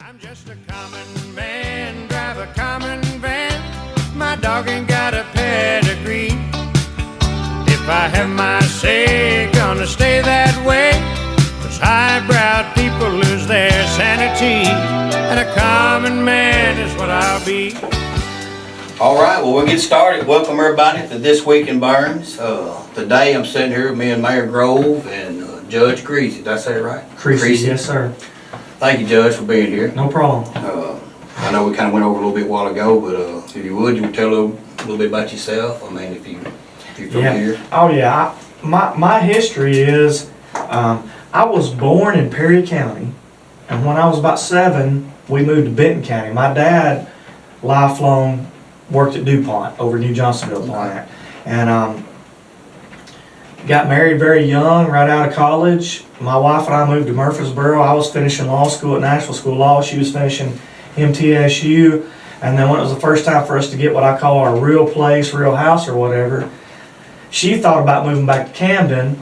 I'm just a common man, drive a common van. My dog ain't got a pedigree. If I have my say, gonna stay that way. 'Cause highbrow people lose their sanity, and a common man is what I'll be. All right, well, we'll get started. Welcome everybody to This Week in Burns. Today I'm sitting here with me and Mayor Grove and Judge Creasy. Did I say it right? Creasy, yes sir. Thank you, Judge, for being here. No problem. I know we kind of went over a little bit a while ago, but if you would tell a little bit about yourself. I mean, if you're from here. Oh yeah, my history is I was born in Perry County, and when I was about 7, we moved to Benton County. My dad, lifelong, worked at DuPont over New Johnsonville plant, and got married very young, right out of college. My wife and I moved to Murfreesboro. I was finishing law school at Nashville School of Law. She was finishing MTSU. And then when it was the first time for us to get what I call our real place, real house or whatever, she thought about moving back to Camden.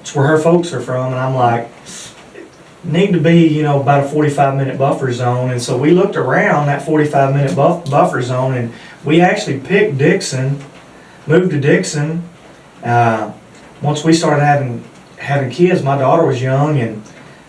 It's where her folks are from. And I'm like, need to be, about a 45-minute buffer zone. And so we looked around that 45-minute buffer zone, and we actually picked Dickson, moved to Dickson. Once we started having kids, my daughter was young, and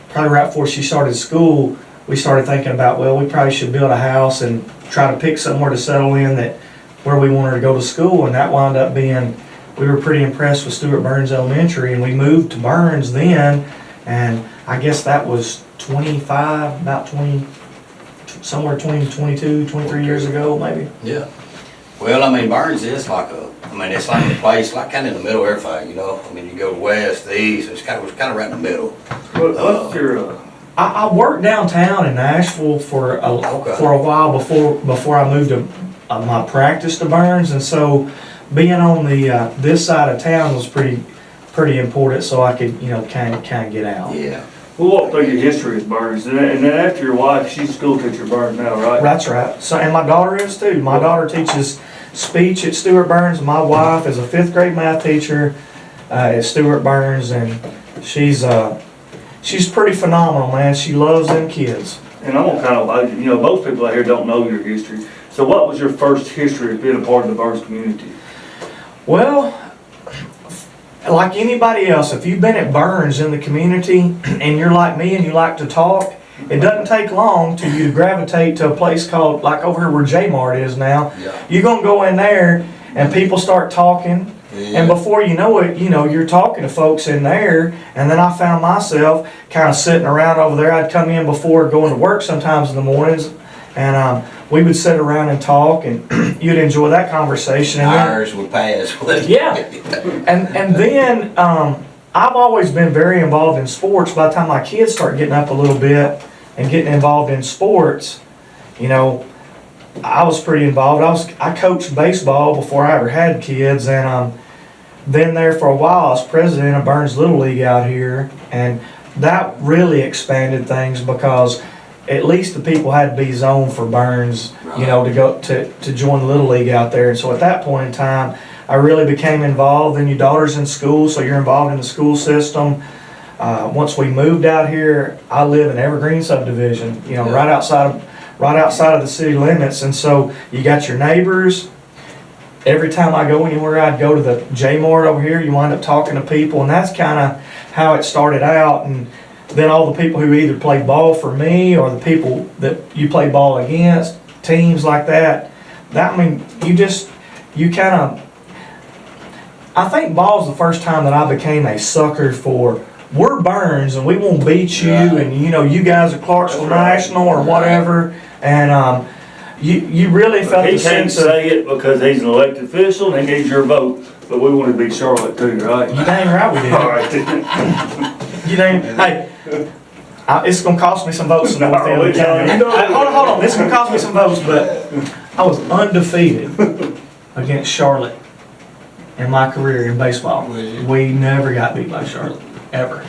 probably right before she started school, we started thinking about, well, we probably should build a house and try to pick somewhere to settle in that where we wanted to go to school. And that wound up being, we were pretty impressed with Stewart Burns Elementary, and we moved to Burns then, and I guess that was 22, 23 years ago maybe. Yeah. Well, I mean, Burns is it's like a place, like kind of in the middle of everything, I mean, you go west, the east, it's kind of right in the middle. What's your? I worked downtown in Nashville for a while before I moved to my practice to Burns, and so being on the this side of town was pretty important, so I could kind of get out. Yeah. We'll walk through your history at Burns, and then after your wife, she's a school teacher at Burns now, right? That's right. So, and my daughter is too. My daughter teaches speech at Stewart Burns. My wife is a 5th grade math teacher at Stewart Burns, and she's pretty phenomenal, man. She loves them kids. And I'm gonna most people out here don't know your history. So what was your first history of being a part of the Burns community? Well, like anybody else, if you've been at Burns in the community and you're like me and you like to talk, it doesn't take long till you gravitate to a place called, like over here where J-Mart is now. Yeah. You're going to go in there and people start talking. Yeah. And before you know it, you're talking to folks in there. And then I found myself kind of sitting around over there. I'd come in before going to work sometimes in the mornings, and we would sit around and talk, and you'd enjoy that conversation. And hours would pass. Yeah. And then I've always been very involved in sports. By the time my kids start getting up a little bit and getting involved in sports, I was pretty involved. I coached baseball before I ever had kids, and been there for a while. I was president of Burns Little League out here, and that really expanded things because at least the people had to be zoned for Burns, to go to join the Little League out there. And so at that point in time, I really became involved. Then your daughter's in school, so you're involved in the school system. Once we moved out here, I live in Evergreen subdivision, right outside of the city limits. And so you got your neighbors. Every time I go anywhere, I'd go to the J-Mart over here. You wind up talking to people, and that's kind of how it started out. And then all the people who either played ball for me or the people that you play ball against, teams like that. I think ball's the first time that I became a sucker for, we're Burns and we won't beat you, and you guys are Clarksville National or whatever, and you really felt the sense of. He can't say it because he's an elected official and he needs your vote, but we want to beat Charlotte too, right? You dang right we did. All right. Hey, it's going to cost me some votes in North County. Hold on. This is going to cost me some votes, but I was undefeated against Charlotte in my career in baseball. We never got beat by Charlotte, ever.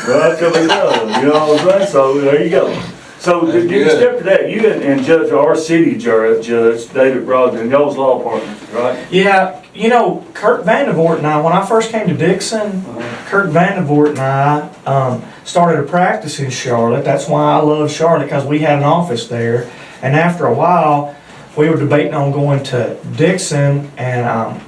Well, that's what we know. You know what I'm saying? So there you go. So you step to that. You and Judge, our city judge, David Brogdon, y'all's law partners, right? Yeah. you know, Kurt Vandevort and I, when I first came to Dickson, Kurt Vandevort and I started a practice in Charlotte. That's why I love Charlotte, because we had an office there. And after a while, we were debating on going to Dickson, and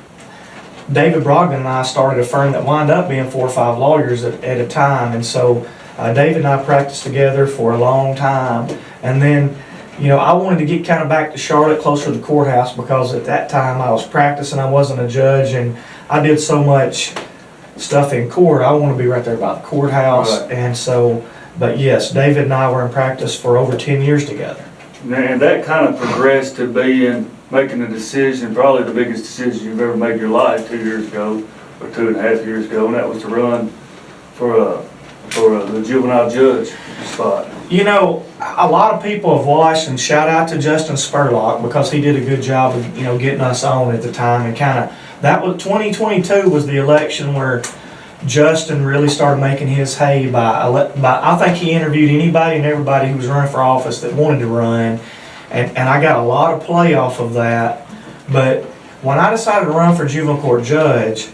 David Brogdon and I started a firm that wound up being 4 or 5 lawyers at a time. And so David and I practiced together for a long time. And then, you know, I wanted to get kind of back to Charlotte, closer to the courthouse, because at that time I was practicing, I wasn't a judge, and I did so much stuff in court. I want to be right there by the courthouse. Right. And so, but yes, David and I were in practice for over 10 years together. And that kind of progressed to making a decision, probably the biggest decision you've ever made in your life 2 years ago, or 2.5 years ago, and that was to run for the juvenile judge spot. You know, a lot of people have watched, and shout out to Justin Spurlock, because he did a good job of, you know, getting us on at the time, and kind of, that was 2022 was the election where Justin really started making his hay by I think he interviewed anybody and everybody who was running for office that wanted to run, and I got a lot of play off of that. But when I decided to run for juvenile court judge,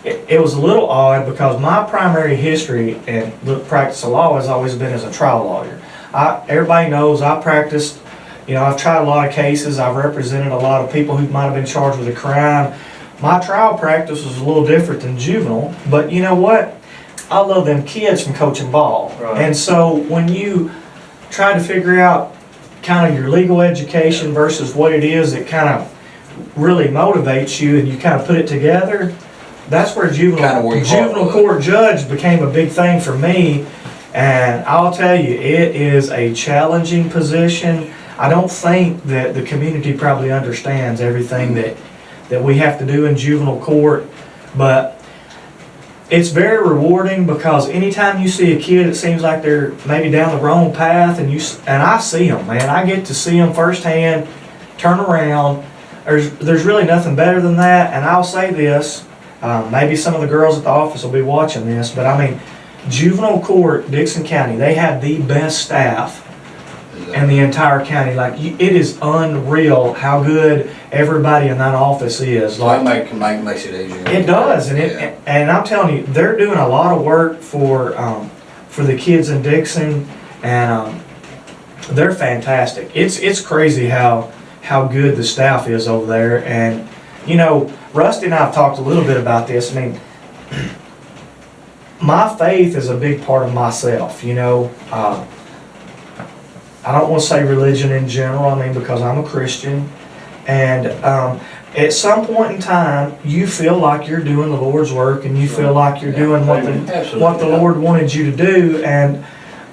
it was a little odd, because my primary history and the practice of law has always been as a trial lawyer. Everybody knows I practiced, you know, I've tried a lot of cases, I've represented a lot of people who might have been charged with a crime. My trial practice was a little different than juvenile, but you know what? I love them kids from coaching ball. Right. And so when you try to figure out kind of your legal education versus what it is that kind of really motivates you, and you kind of put it together, that's where juvenile court judge became a big thing for me. And I'll tell you, it is a challenging position. I don't think that the community probably understands everything that we have to do in juvenile court, but it's very rewarding, because anytime you see a kid that seems like they're maybe down the wrong path, and I see them, man, I get to see them firsthand, turn around. There's really nothing better than that. And I'll say this, maybe some of the girls at the office will be watching this, but I mean, juvenile court, Dickson County, they have the best staff in the entire county. Like, it is unreal how good everybody in that office is. Like, makes it easier. It does, and and I'm telling you, they're doing a lot of work for the kids in Dickson, and they're fantastic. It's crazy how good the staff is over there. And you know, Rusty and I have talked a little bit about this. I mean, my faith is a big part of myself. You know, I don't want to say religion in general. I mean, because I'm a Christian, and at some point in time, you feel like you're doing the Lord's work, and you feel like you're doing what the Lord wanted you to do. And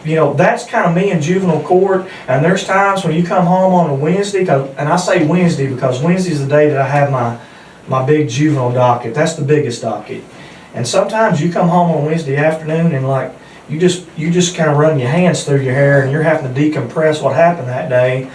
you know, that's kind of me in juvenile court. And there's times when you come home on a Wednesday, and I say Wednesday because Wednesday's the day that I have my big juvenile docket. That's the biggest docket. And sometimes you come home on Wednesday afternoon, and like, you just kind of run your hands through your hair, and you're having to decompress what happened that day.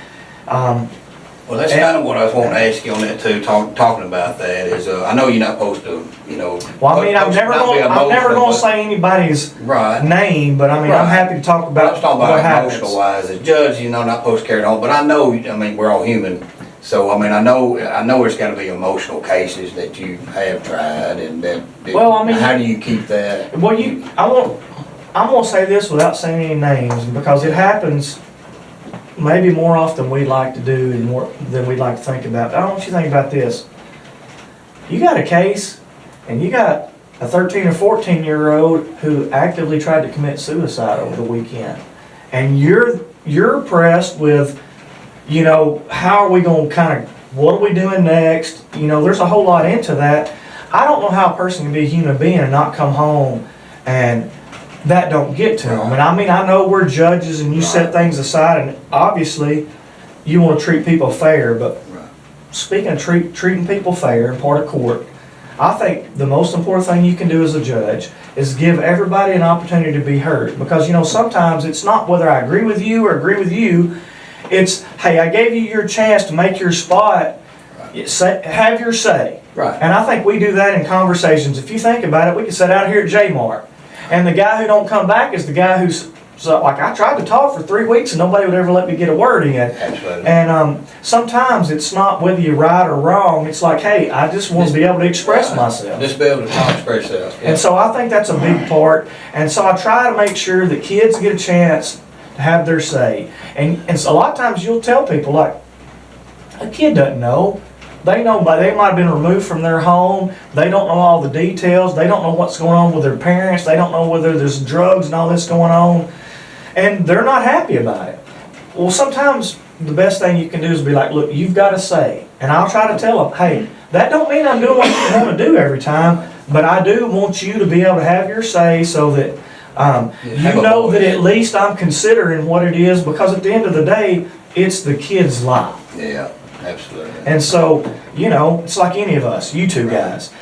Well, that's kind of what I was wanting to ask you on that too. Talking about that is, I know you're not supposed to, you know. Well, I mean, I'm never going to say anybody's name, but I mean, I'm happy to talk about. I was talking what about happens. emotional wise, as judge, you know, not supposed to carry it on. But I know, I mean, we're all human. So I mean, I know there's got to be emotional cases that you have tried, and that. Well, I mean, how do you keep that? Well, I'm gonna say this without saying any names, because it happens maybe more often than we'd like to do, and more than we'd like to think about. I don't want you to think about this. You got a case, and you got a 13 or 14-year-old who actively tried to commit suicide over the weekend, and you're pressed with, you know, how are we going to kind of, what are we doing next? You know, there's a whole lot into that. I don't know how a person can be a human being and not come home and that don't get to them. And I mean, I know we're judges, and you set things aside, and obviously you want to treat people fair, but speaking of treating people fair and part of court, I think the most important thing you can do as a judge is give everybody an opportunity to be heard. Because, you know, sometimes it's not whether I agree with you or agree with you. It's, hey, I gave you your chance to make your spot, have your say. Right. And I think we do that in conversations. If you think about it, we can sit out here at J-Mart, and the guy who don't come back is the guy who's So like I tried to talk for 3 weeks and nobody would ever let me get a word in. Absolutely. And sometimes it's not whether you're right or wrong. It's like, hey, I just want to be able to express myself. Just be able to talk, express yourself. Yeah. And so I think that's a big part. And so I try to make sure that kids get a chance to have their say. And so a lot of times you'll tell people like, a kid doesn't know. They know, but they might have been removed from their home. They don't know all the details. They don't know what's going on with their parents. They don't know whether there's drugs and all this going on. And they're not happy about it. Well, sometimes the best thing you can do is be like, look, you've got to say. And I'll try to tell them, hey, that don't mean I'm doing what you want to do every time, but I do want you to be able to have your say so that you know that at least I'm considering what it is, because at the end of the day, it's the kid's life. Yeah, absolutely. And so, you know, it's like any of us, you two guys.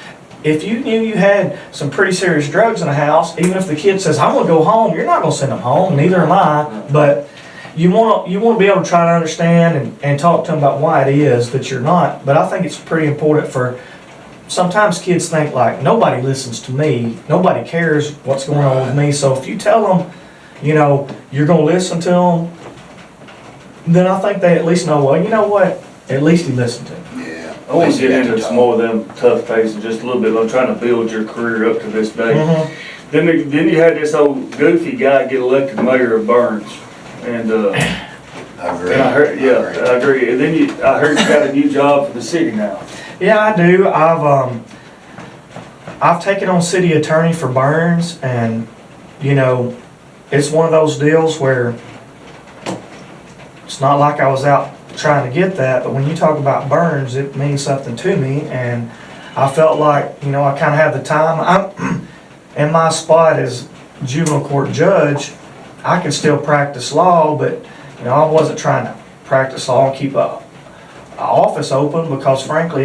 If you knew you had some pretty serious drugs in the house, even if the kid says, I'm gonna go home, you're not gonna send them home, neither am I. But you wanna be able to try to understand and talk to them about why it is that you're not. But I think it's pretty important for, sometimes kids think like, nobody listens to me, nobody cares what's going on with me. So if you tell them, you know, you're gonna listen to them, then I think they at least know, well, you know what, at least he listened to me. Yeah. I want to get into some more of them tough phases just a little bit. I'm trying to build your career up to this day. Mm-hmm. Then you had this old goofy guy get elected mayor of Burns, and I agree. and I heard, I agree. And then I heard you got a new job for the city now. Yeah, I do. I've taken on city attorney for Burns, and you know, it's one of those deals where it's not like I was out trying to get that, but when you talk about Burns, it means something to me, and I felt like, you know, I kind of have the time. I'm in my spot as juvenile court judge. I can still practice law, but you know, I wasn't trying to practice law and keep a office open, because frankly,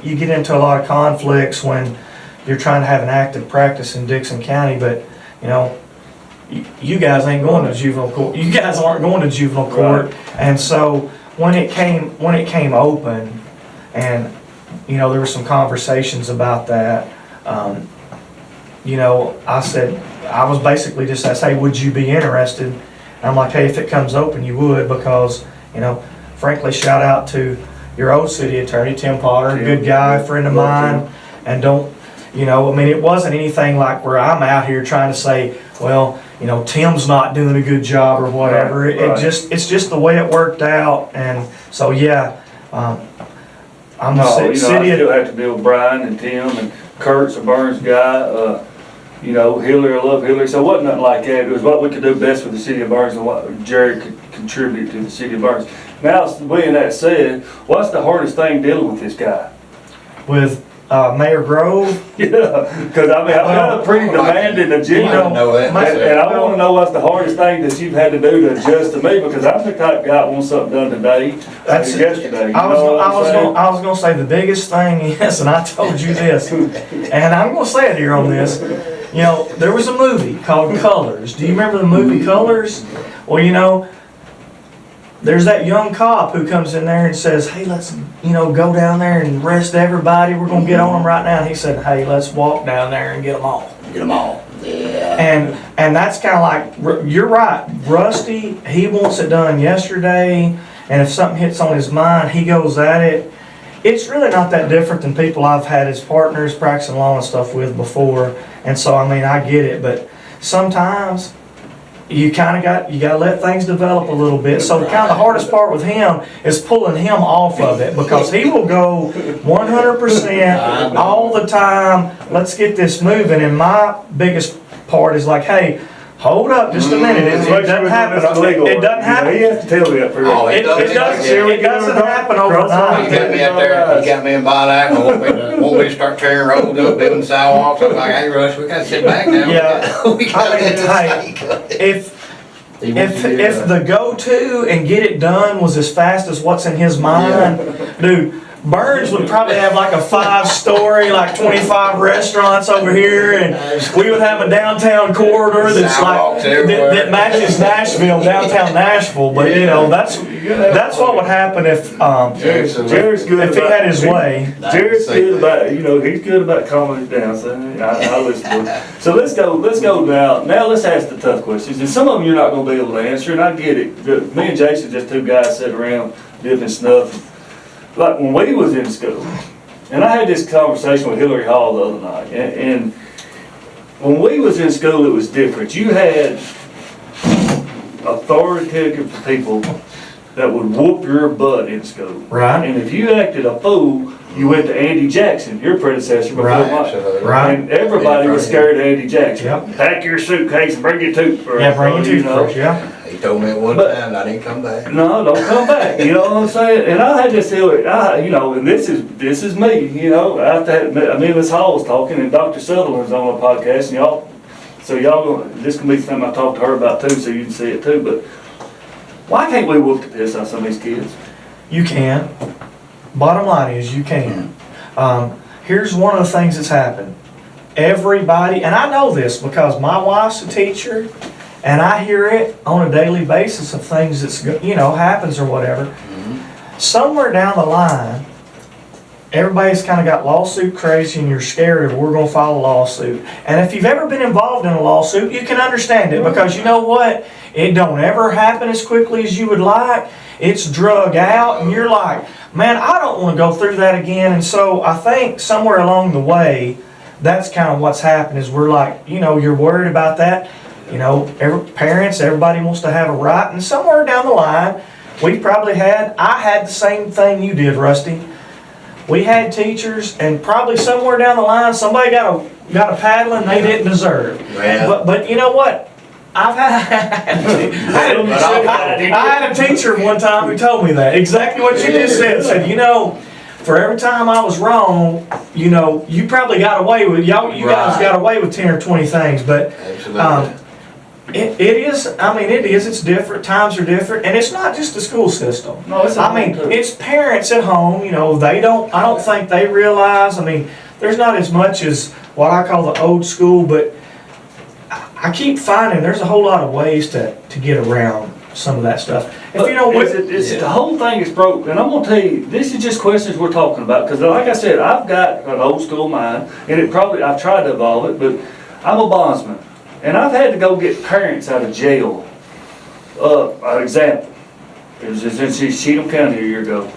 you get into a lot of conflicts when you're trying to have an active practice in Dickson County. But you know, you guys ain't going to juvenile court. You guys aren't going to juvenile court, right. And so when it came open, and you know, there were some conversations about that. You know, I was basically just asked, hey, would you be interested? And I'm like, hey, if it comes open, you would, because you know, frankly, shout out to your old city attorney, Tim Potter, good guy, friend of mine, and don't, you know, I mean, it wasn't anything like where I'm out here trying to say, well, you know, Tim's not doing a good job or whatever. Right. It's just the way it worked out, and so yeah, I'm the city. I still have to deal with Brian and Tim and Kurt's a Burns guy. You know, Hillary, I love Hillary. So it wasn't nothing like that. It was what we could do best for the city of Burns and what Jerry could contribute to the city of Burns. Now, being that said, what's the hardest thing dealing with this guy? With Mayor Grove? Yeah, because I mean, I've got a pretty demanding agenda, and I want to know what's the hardest thing that you've had to do to adjust to me, because I'm the type of guy that wants something done today, yesterday. I was going to say the biggest thing is, and I told you this, and I'm going to say it here on this, you know, there was a movie called Colors. Do you remember the movie Colors? Well, you know, there's that young cop who comes in there and says, hey, let's, you know, go down there and arrest everybody. We're going to get on them right now. And he said, hey, let's walk down there and get them all. Get them all. Yeah. And that's kind of like, you're right, Rusty, he wants it done yesterday. And if something hits on his mind, he goes at it. It's really not that different than people I've had as partners practicing law and stuff with before. And so, I mean, I get it. But sometimes you kind of got to let things develop a little bit. So kind of the hardest part with him is pulling him off of it, because he will go 100% all the time. Let's get this moving. And my biggest part is like, hey, hold up just a minute. It doesn't happen. It doesn't happen. He has to tell me that first. Oh, it doesn't happen overnight. You got me out there, you got me in Bilac, want me to start tearing roads up, building sidewalks. I'm like, hey, Russ, we gotta sit back now. Yeah. We gotta If the go-to and get it done was as fast as what's in his mind, dude, Burns would probably have like a 5-story, like 25 restaurants over here, and we would have a downtown corridor that's like, that matches Nashville, downtown Nashville, but you know, that's what would happen if, Jared's good if he had his way. Jared's good about, you know, he's good about calming it down, so I listen to him. So let's go now let's ask the tough questions, and some of them you're not gonna be able to answer, and I get it. Me and Jason, just two guys sitting around dipping snuff. Like when we was in school, and I had this conversation with Hillary Hall the other night, and when we was in school it was different. You had authoritative people that would whoop your butt in school. Right. And if you acted a fool, you went to Andy Jackson, your predecessor before mine. Right. And everybody was scared of Andy Jackson. Yep. Pack your suitcase and bring your toothbrush. Yeah, bring your you know. toothbrush, yeah. He told me at one time and I didn't come back. No, don't come back. You know what I'm saying? And I had this deal, you know, and this is me. You know, me and Miss Hall was talking, and Dr. Sutherland's on a podcast, and this can be something I talked to her about too, so you can see it too. But why can't we whoop the piss out of some of these kids? You can. Bottom line is you can. Here's one of the things that's happened. Everybody, and I know this because my wife's a teacher, and I hear it on a daily basis of things that's, you know, happens or whatever. Somewhere down the line, everybody's kind of got lawsuit crazy, and you're scared of we're going to file a lawsuit. And if you've ever been involved in a lawsuit, you can understand it, because you know what? It don't ever happen as quickly as you would like. It's drug out, and you're like, man, I don't want to go through that again. And so I think somewhere along the way, that's kind of what's happened, is we're like, you know, you're worried about that. You know, parents, everybody wants to have a right. And somewhere down the line, I had the same thing you did, Rusty. We had teachers, and probably somewhere down the line, somebody got a paddling they didn't deserve. Well. But you know what? I had a teacher one time who told me that, exactly what you just said. Said, you know, for every time I was wrong, you know, you probably got away with, you guys got away with 10 or 20 things, but it is, it's different, times are different, and it's not just the school system. No, it's parents at home, you know, I don't think they realize, there's not as much as what I call the old school, but I keep finding there's a whole lot of ways to get around some of that stuff. If you know what, the whole thing is broke, and I'm gonna tell you, this is just questions we're talking about, because like I said, I've got an old school mind, and I've tried to evolve it, but I'm a bondsman, and I've had to go get parents out of jail. An example, it was in Cheatham County a year ago.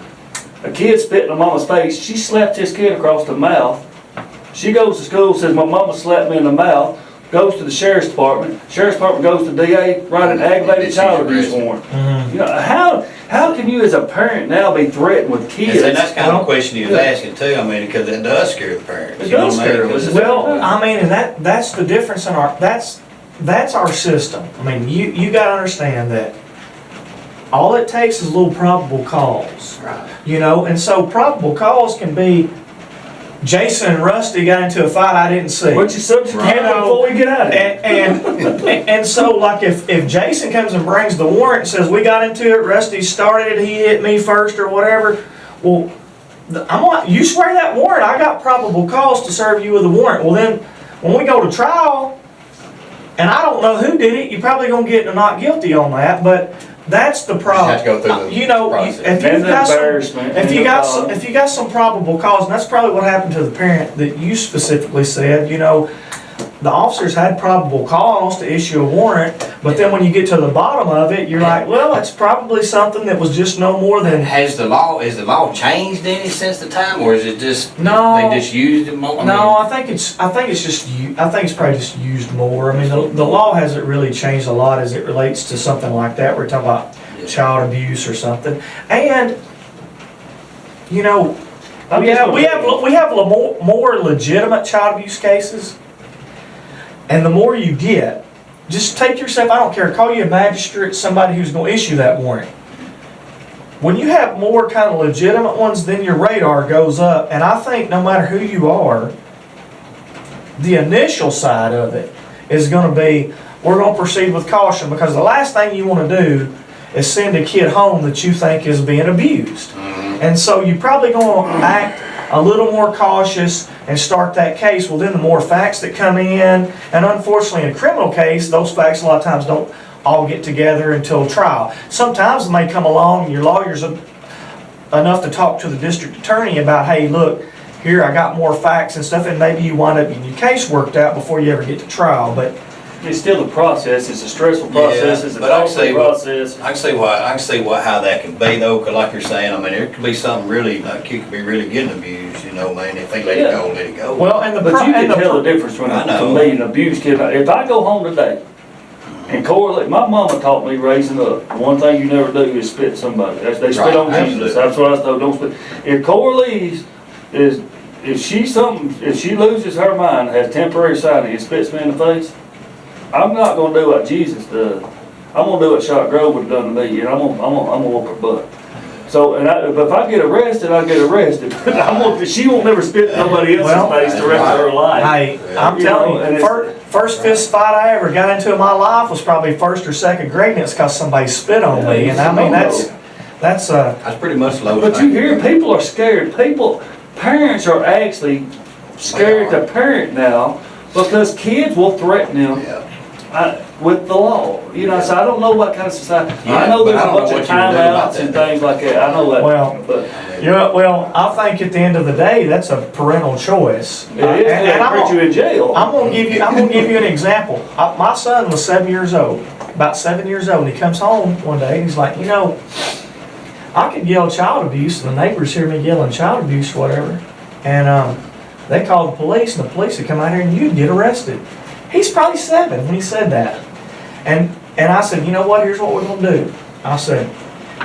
A kid spit in a mama's face. She slapped this kid across the mouth. She goes to school, says, my mama slapped me in the mouth. Goes to the sheriff's department. Sheriff's department goes to DA, write an aggravated child abuse warrant. You know, how can you as a parent now be threatened with kids? And that's kind of the question he was asking too. Because it does scare the parents. It does scare them. and that's the difference in that's our system. You got to understand that all it takes is a little probable cause. Right. You know, and so probable cause can be Jason and Rusty got into a fight I didn't see. But you subject before we get out of it. And so, like, if Jason comes and brings the warrant and says, we got into it, Rusty started it, he hit me first or whatever, well, I'm like, you swear that warrant, I got probable cause to serve you with a warrant. Well then, when we go to trial, and I don't know who did it, you're probably going to get not guilty on that, but that's the problem. You have to go through the you know, process. if you got some probable cause, and that's probably what happened to the parent that you specifically said, you know, the officers had probable cause to issue a warrant, but then when you get to the bottom of it, you're like, well, it's probably something that was just no more than. Is the law changed any since the time, or is it just they just used it more? I think it's probably just used more. The law hasn't really changed a lot as it relates to something like that. We're talking about child abuse or something, and you know, we have more legitimate child abuse cases. And the more you get, just take yourself, I don't care, call you a magistrate, somebody who's going to issue that warrant. When you have more kind of legitimate ones, then your radar goes up. And I think no matter who you are, the initial side of it is going to be, we're going to proceed with caution, because the last thing you want to do is send a kid home that you think is being abused. And so you're probably gonna act a little more cautious and start that case. Well, then the more facts that come in, and unfortunately in a criminal case, those facts a lot of times don't all get together until trial. Sometimes they may come along and your lawyer's enough to talk to the district attorney about, hey, look, here I got more facts and stuff, and maybe you wind up getting your case worked out before you ever get to trial. But it's still a process. It's a stressful process. It's a but I can costly see process. I can see how that can be though, 'cause like you're saying, I mean, it could be something really, like you could be really getting abused, you know, man, if they let it go, let it go. well, and But you can tell the difference from me and abused kid. If I go home today and correlate, my mama taught me raising up, one thing you never do is spit somebody. They spit on Jesus. Absolutely. That's what I was told, don't spit. If Coralie's is, if she loses her mind, has temporary sanity and spits me in the face, I'm not gonna do what Jesus does. I'm gonna do what Shot Grove would have done to me, and I'm gonna whoop her butt. So, but if I get arrested, I get arrested. She won't never spit in nobody else's face the rest of her life. hey, I'm telling you, first fist fight I ever got into in my life was probably first or second grade, and it's because somebody spit on me. And I mean, that's pretty much low. But you hear people are scared. Parents are actually scared to parent now because kids will threaten them. Yeah. With the law, you know, so I don't know what kind of society. Yeah, I know but there's I a don't bunch know of what you would do about timeouts and that. things like that. I know that. Well, but yeah, well, I think at the end of the day, that's a parental choice. it is. They put you in jail. I'm gonna give you an example. My son was 7 years old, about 7 years old, and he comes home one day and he's like, you know, I could yell child abuse, and the neighbors hear me yelling child abuse or whatever, and they called the police, and the police would come out here and you'd get arrested. He's probably 7 when he said that. And I said, you know what, here's what we're gonna do. I said,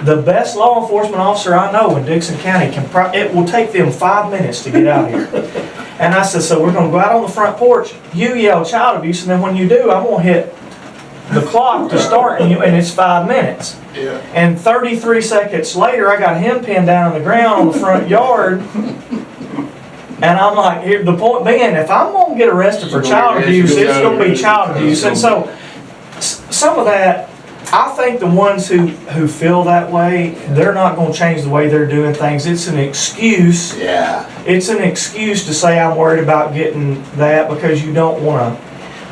the best law enforcement officer I know in Dickson County it will take them 5 minutes to get out here. And I said, so we're gonna go out on the front porch, you yell child abuse, and then when you do, I'm gonna hit the clock to start, and it's 5 minutes. Yeah. And 33 seconds later, I got him pinned down on the ground on the front yard. And I'm like, here, the point being, if I'm gonna get arrested for child abuse, it's gonna be child abuse. And so, some of that, I think the ones who feel that way, they're not gonna change the way they're doing things. It's an excuse. Yeah. It's an excuse to say I'm worried about getting that because you don't wanna,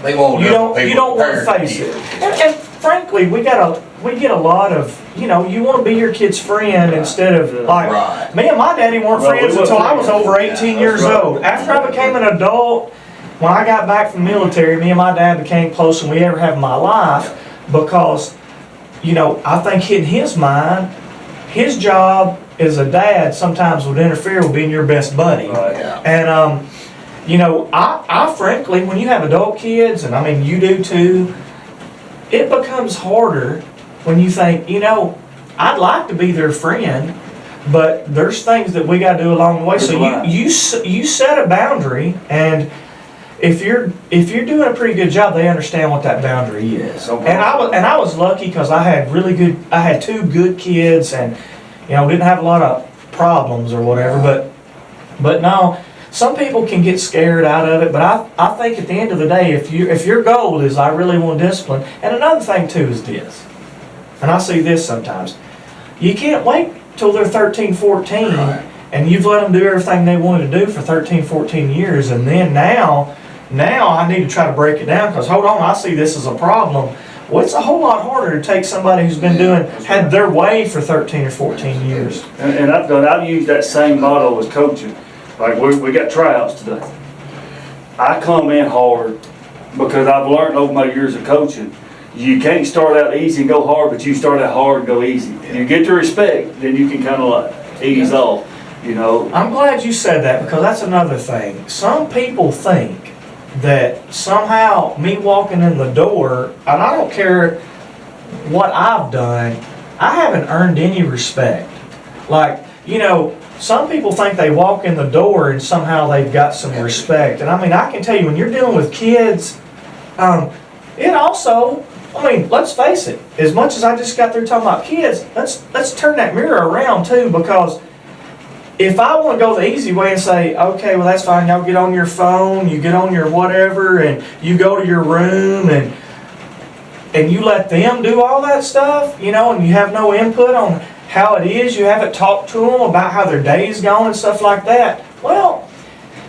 They won't. you don't wanna face it. And frankly, we get a lot of, you know, you wanna be your kid's friend instead of like, Right. me and my daddy weren't Well, we friends weren't until I was friends. over 18 Yeah, years that's right. old. After I became an adult, when I got back from the military, me and my dad became closer than we ever have in my life because, you know, I think in his mind, his job as a dad sometimes would interfere with being your best buddy. Right. Yeah. And, you know, I frankly, when you have adult kids, and I mean, you do too, it becomes harder when you think, you know, I'd like to be their friend, but there's things that we got to do along the way. So you set a boundary, and if you're doing a pretty good job, they understand what that boundary is. Okay. And I was lucky because I had 2 good kids, and you know, didn't have a lot of problems or whatever. But no, some people can get scared out of it. But I think at the end of the day, if your goal is I really want discipline, and another thing too is this, and I see this sometimes, you can't wait till they're 13, 14, Right. and you've let them do everything they wanted to do for 13, 14 years, and then now I need to try to break it down because hold on, I see this as a problem. Well, it's a whole lot harder to take somebody who's been had their way for 13 or 14 years. And I've used that same model as coaching. Like we got tryouts today. I come in hard because I've learned over my years of coaching. You can't start out easy and go hard, but you start out hard and go easy. You get the respect, then you can kind of like ease off, you know. I'm glad you said that because that's another thing. Some people think that somehow me walking in the door, and I don't care what I've done, I haven't earned any respect. Like, you know, some people think they walk in the door and somehow they've got some respect. And I mean, I can tell you when you're dealing with kids, it also, I mean, let's face it, as much as I just got through talking about kids, let's turn that mirror around too, because if I want to go the easy way and say, okay, well that's fine, y'all get on your phone, you get on your whatever, and you go to your room, and you let them do all that stuff, you know, and you have no input on, how it is, you haven't talked to them about how their day's gone and stuff like that, well,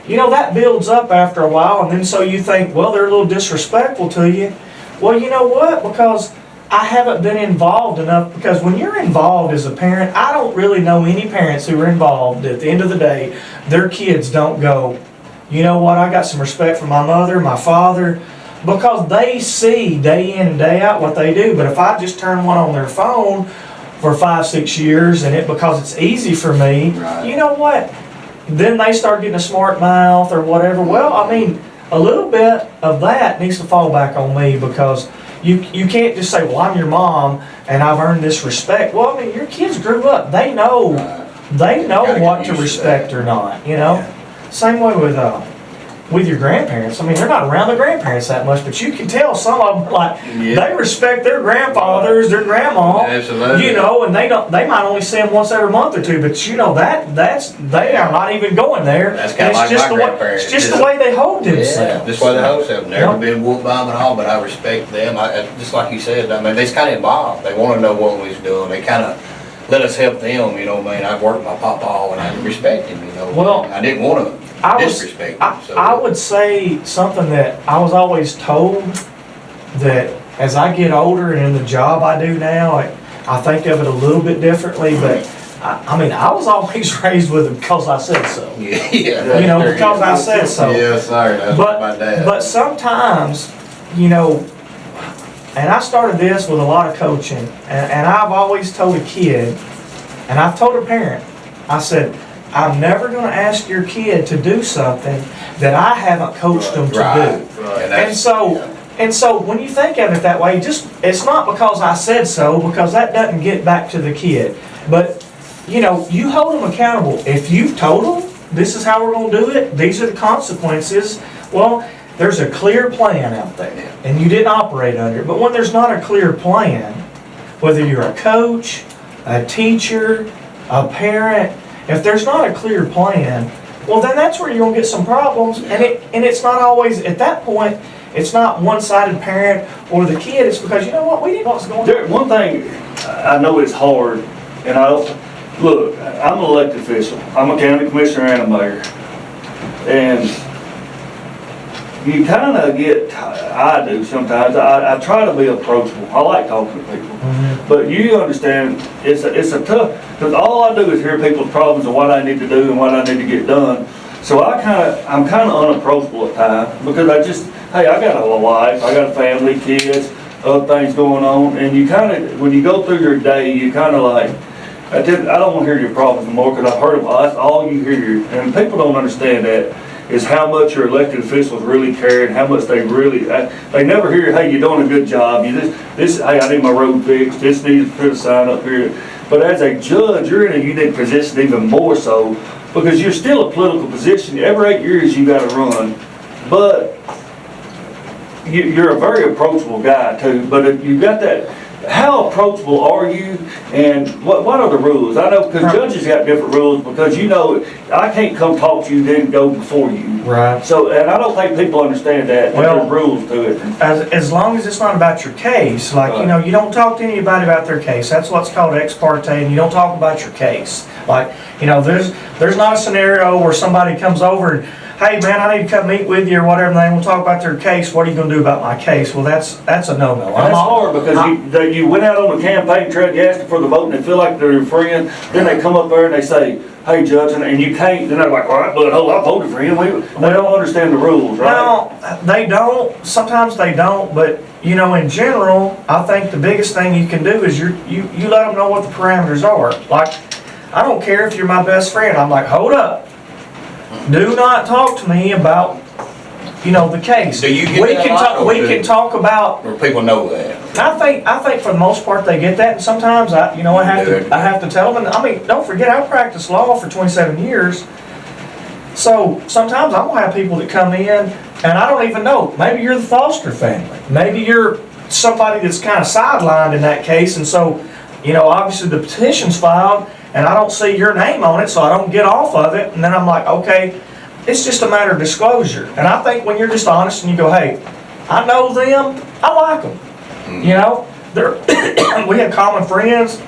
you know, that builds up after a while, and then so you think, well, they're a little disrespectful to you. Well, you know what? Because I haven't been involved enough, because when you're involved as a parent, I don't really know any parents who are involved. At the end of the day, their kids don't go, you know what, I got some respect for my mother, my father, because they see day in and day out what they do. But if I just turn one on their phone for 5-6 years, and because it's easy for me, Right. you know what? Then they start getting a smart mouth or whatever. Well, I mean, a little bit of that needs to fall back on me, because you can't just say, well, I'm your mom and I've earned this respect. Well, I mean, your kids grew up. They know Right. they know Gotta get what to used to respect that. or not, you know? Yeah. Same way with your grandparents. I mean, they're not around the grandparents that much, but you can tell some of them, like, Yeah. they respect their grandfathers, their grandma. Absolutely. You know, and they might only see them once every month or two, but you know, they are not even going there. That's kinda It's like just my the way, grandparents. it's just the way they hold Yeah, themselves. just why the house have never Yep. been whooped by them and all, but I respect them. Just like you said, I mean, they's kind of involved. They want to know what we's doing. They kind of let us help them, you know what I mean? I've worked with my papa and I respect him, you know. Well, I didn't want to disrespect him. So. I would say something that I was always told, that as I get older and in the job I do now, I think of it a little bit differently, but I mean, I was always raised with it because I said so. Yeah. You know, because I said so. Yes, sir. That's what my dad. But sometimes, you know, and I started this with a lot of coaching, and I've always told a kid, and I've told a parent, I said, I'm never going to ask your kid to do something that I haven't coached them to do. Right. And so when you think of it that way, it's not because I said so, because that doesn't get back to the kid. But, you know, you hold them accountable. If you've told them, this is how we're going to do it, these are the consequences, well, there's a clear plan out there, and you didn't operate under it. But when there's not a clear plan, whether you're a coach, a teacher, a parent, if there's not a clear plan, well, then that's where you're going to get some problems. And it's not always, at that point, it's not one-sided parent or the kid. It's because, you know what, we didn't know what's going on. One thing, I know it's hard, and look, I'm an elected official. I'm a county commissioner and a mayor. And you kind of I do sometimes, I try to be approachable. I like talking to people. But you understand, it's a tough, because all I do is hear people's problems and what I need to do and what I need to get done. So I'm kind of unapproachable at times, because hey, I got a life, I got a family, kids, other things going on, and you kind of, when you go through your day, you kind of like, I don't want to hear your problems anymore, because I've heard them, that's all you hear, and people don't understand that, is how much your elected officials really care, and how much they never hear, hey, you're doing a good job, hey, I need my road fixed, this needs to put a sign up here. But as a judge, you're in a unique position even more so, because you're still a political position. Every 8 years you got to run, but you're a very approachable guy too. But you got that. How approachable are you, and what are the rules? I know, because judges got different rules, because you know, I can't come talk to you then go before you. Right. So, and I don't think people understand that. Well, there's rules to it. As long as it's not about your case, like, you know, you don't talk to anybody about their case. That's what's called ex parte, and you don't talk about your case. Like, you know, there's not a scenario where somebody comes over and, hey man, I need to come meet with you or whatever, and they will talk about their case. What are you going to do about my case? Well, that's a no-no. That's hard, because you went out on the campaign trail, you asked them for the vote, and they feel like they're your friend. Then they come up there and they say, hey Judge, and you can't, then they're like, all right, but I voted for him. They don't understand the rules, right? No, they don't. Sometimes they don't, but you know, in general, I think the biggest thing you can do is you let them know what the parameters are. Like, I don't care if you're my best friend. I'm like, hold up. Do not talk to me about, you know, the case. Do you get we that can a lot, talk. We can talk about. Or people know that. I think for the most part they get that, and sometimes I have to tell them. And I mean, don't forget, I practiced law for 27 years. So sometimes I'm gonna have people that come in, and I don't even know. Maybe you're the Foster family. Maybe you're somebody that's kind of sidelined in that case, and so, you know, obviously the petition's filed, and I don't see your name on it, so I don't get off of it. And then I'm like, okay, it's just a matter of disclosure. And I think when you're just honest and you go, hey, I know them, I like them. You know, we have common friends.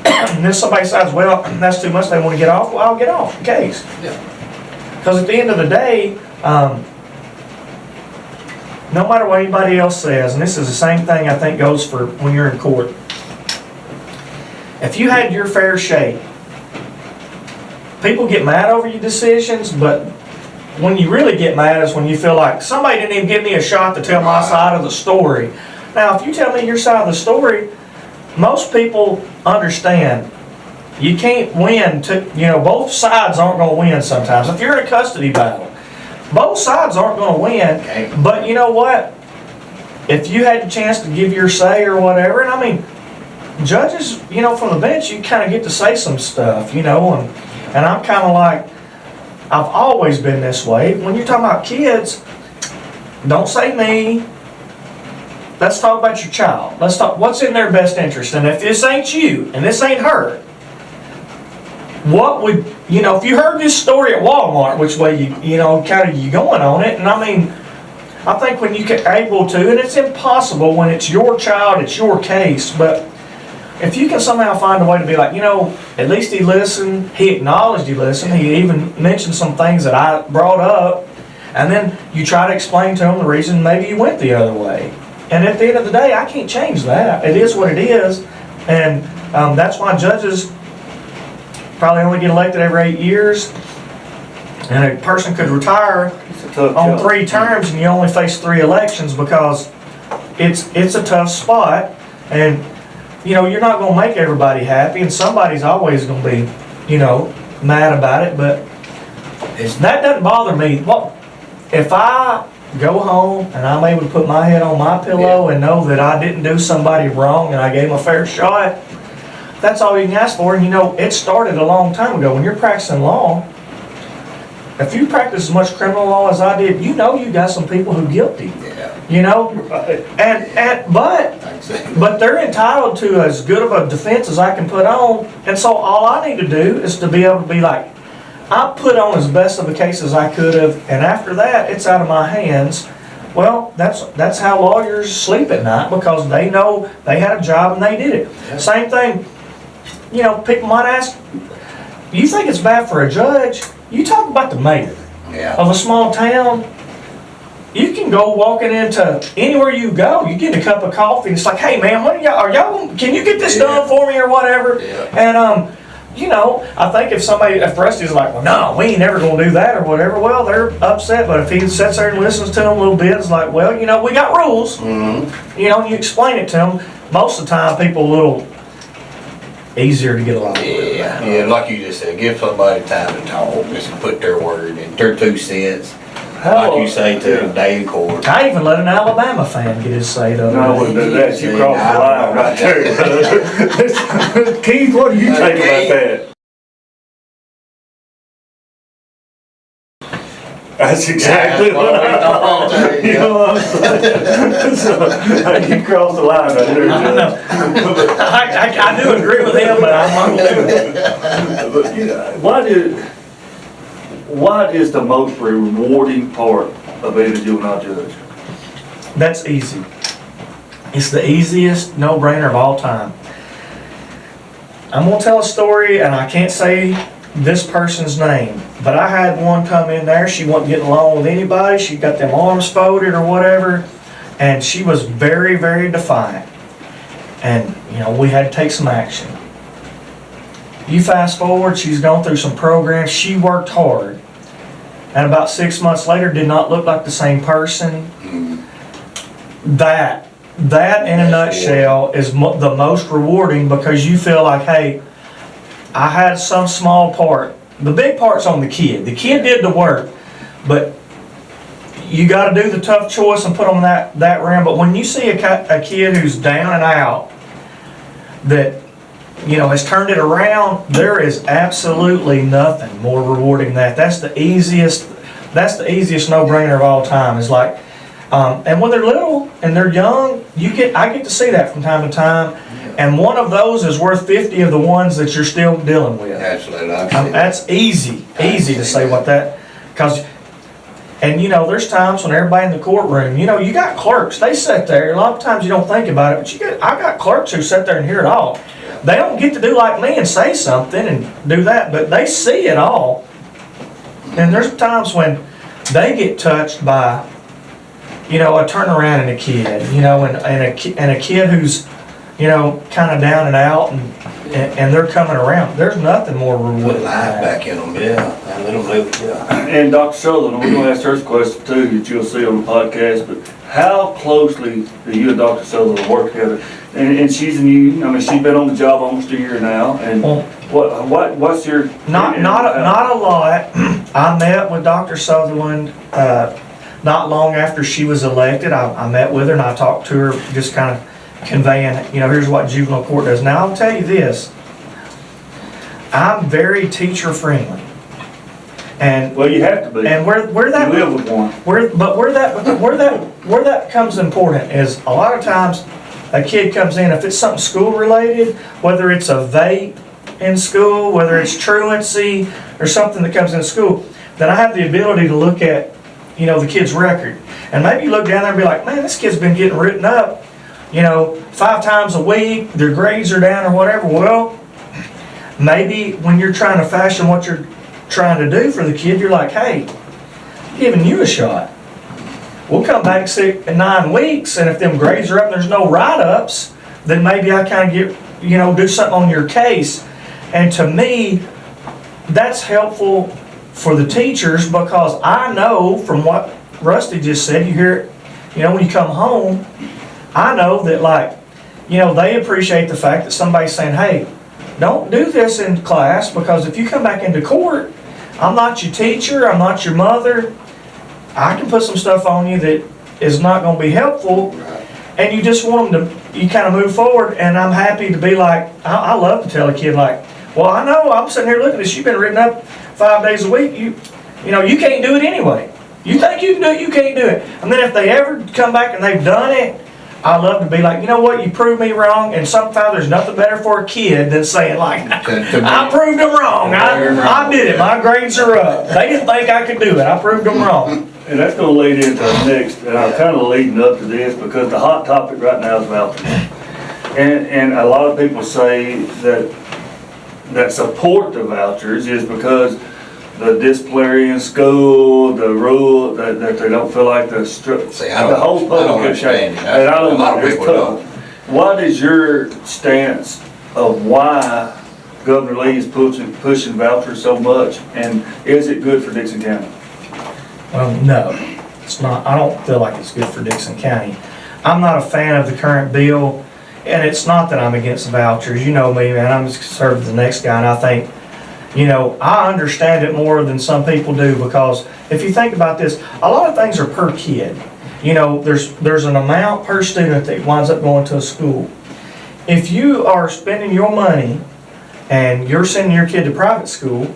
And then somebody decides, well, that's too much, they want to get off, well, I'll get off the case. Yeah. Because at the end of the day, no matter what anybody else says, and this is the same thing I think goes for when you're in court. If you had your fair shake, people get mad over your decisions, but when you really get mad is when you feel like somebody didn't even give me a shot to tell my side of the story. Now, if you tell me your side of the story, most people understand you can't win. Both sides aren't going to win sometimes. If you're in a custody battle, both sides aren't going to win. Okay. But you know what? If you had the chance to give your say or whatever, and I mean, judges, from the bench, you kind of get to say some stuff, and I'm kind of like, I've always been this way. When you're talking about kids, don't say me. Let's talk about your child. Let's talk what's in their best interest. And if this ain't you, and this ain't her, what would, if you heard this story at Walmart, which way you going on it, and I mean, I think when you get able to, and it's impossible when it's your child, it's your case, but if you can somehow find a way to be like, at least he listened, he acknowledged he listened, he even mentioned some things that I brought up, and then you try to explain to him the reason maybe you went the other way. And at the end of the day, I can't change that. It is what it is, and that's why judges probably only get elected every 8 years, and a person could retire on 3 terms and you only face 3 elections because it's a tough spot, and you're not going to make everybody happy, and somebody's always going to be, mad about it, but that doesn't bother me. Well, if I go home and I'm able to put my head on my pillow and know that I didn't do somebody wrong and I gave them a fair shot, that's all you can ask for. And it started a long time ago. When you're practicing law, if you practice as much criminal law as I did, you got some people who are guilty. Yeah. But they're entitled to as good of a defense as I can put on. And so all I need to do is to be able to be like, I put on as best of a case as I could have, and after that, it's out of my hands. Well, that's how lawyers sleep at night, because they know they had a job and they did it. Yeah. Same thing, people might ask, you think it's bad for a judge? You talk about the mayor of a small town. You can go walking into anywhere you go. You get a cup of coffee, and it's like, hey man, can you get this done for me or whatever? Yeah. And I think if Rusty's like, well, no, we ain't never gonna do that or whatever, well, they're upset. But if he sits there and listens to them a little bit, it's like, well, we got rules. Mm-hmm. You explain it to them. Most of the time, people a little easier to get along with. Yeah, like you just said, give somebody time to talk, just put their word in, their 2 cents. Like you say, to a day in court. I even let an Alabama fan get his say though. No, I wouldn't do that. You crossed the line right there. Keith, what do you think about that? That's exactly what I thought. You know what I'm saying? You crossed the line right there. I do agree with him, but I'm not gonna do it. What is the most rewarding part of being a juvenile judge? That's easy. It's the easiest no-brainer of all time. I'm gonna tell a story, and I can't say this person's name, but I had one come in there. She wasn't getting along with anybody. She got them arms folded or whatever, and she was very, very defiant. And we had to take some action. You fast forward, she's gone through some programs. She worked hard, and about 6 months later, did not look like the same person. That in a nutshell is the most rewarding, because you feel like, hey, I had some small part. The big part's on the kid. The kid did the work, but you got to do the tough choice and put on that rim. But when you see a kid who's down and out, that has turned it around, there is absolutely nothing more rewarding than that. That's the easiest no-brainer of all time. It's like, and when they're little and they're young, I get to see that from time to time. And one of those is worth 50 of the ones that you're still dealing with. Absolutely. That's easy to say what that, because, and there's times when everybody in the courtroom, you got clerks, they sit there. A lot of times you don't think about it, but I got clerks who sit there and hear it all. They don't get to do like me and say something and do that, but they see it all. And there's times when they get touched by, a turnaround in a kid, and a kid who's, kind of down and out, and they're coming around. There's nothing more rewarding Put than life that. back in them, yeah, and let them live, yeah. And Dr. Sutherland, we're gonna ask her a question too, that you'll see on the podcast, but how closely do you and Dr. Sutherland work together? And she's new, she's been on the job almost a year now, and what's your? Not a lot. I met with Dr. Sutherland, not long after she was elected. I met with her and I talked to her, just kind of conveying, here's what juvenile court does. Now, I'll tell you this, I'm very teacher friendly. And Well, you have to be. and where that You live with one. where that becomes important is a lot of times a kid comes in, if it's something school related, whether it's a vape in school, whether it's truancy or something that comes in school, then I have the ability to look at, the kid's record. And maybe you look down there and be like, man, this kid's been getting written up, 5 times a week, their grades are down or whatever. Well, maybe when you're trying to fashion what you're trying to do for the kid, you're like, hey, I'm giving you a shot. We'll come back 9 weeks, and if them grades are up and there's no write-ups, then maybe I kind of get, do something on your case. And to me, that's helpful for the teachers, because I know from what Rusty just said, you hear it, when you come home, I know that they appreciate the fact that somebody's saying, hey, don't do this in class, because if you come back into court, I'm not your teacher, I'm not your mother, I can put some stuff on you that is not going to be helpful, and you just want them to, you kind of move forward. And I'm happy to be like, I love to tell a kid like, well, I know, I'm sitting here looking at this, you've been written up 5 days a week, you can't do it anyway. You think you can do it, you can't do it. And then if they ever come back and they've done it, I love to be like, you know what, you proved me wrong. And sometimes there's nothing better for a kid than saying like, I proved them wrong. I did it. My grades are up. They didn't think I could do it. I proved them wrong. And that's gonna lead into our next, and I'm kind of leading up to this, because the hot topic right now is vouchers. And a lot of people say that support the vouchers is because the disciplinary in school, the rule, that they don't feel like the whole public is shaking. And I don't know, it's tough. What is your stance of why Governor Lee is pushing vouchers so much, and is it good for Dickson County? No, it's not. I don't feel like it's good for Dickson County. I'm not a fan of the current bill, and it's not that I'm against vouchers. You know me, man. I'm as conservative as the next guy, and I think, I understand it more than some people do, because if you think about this, a lot of things are per kid. There's an amount per student that winds up going to a school. If you are spending your money and you're sending your kid to private school,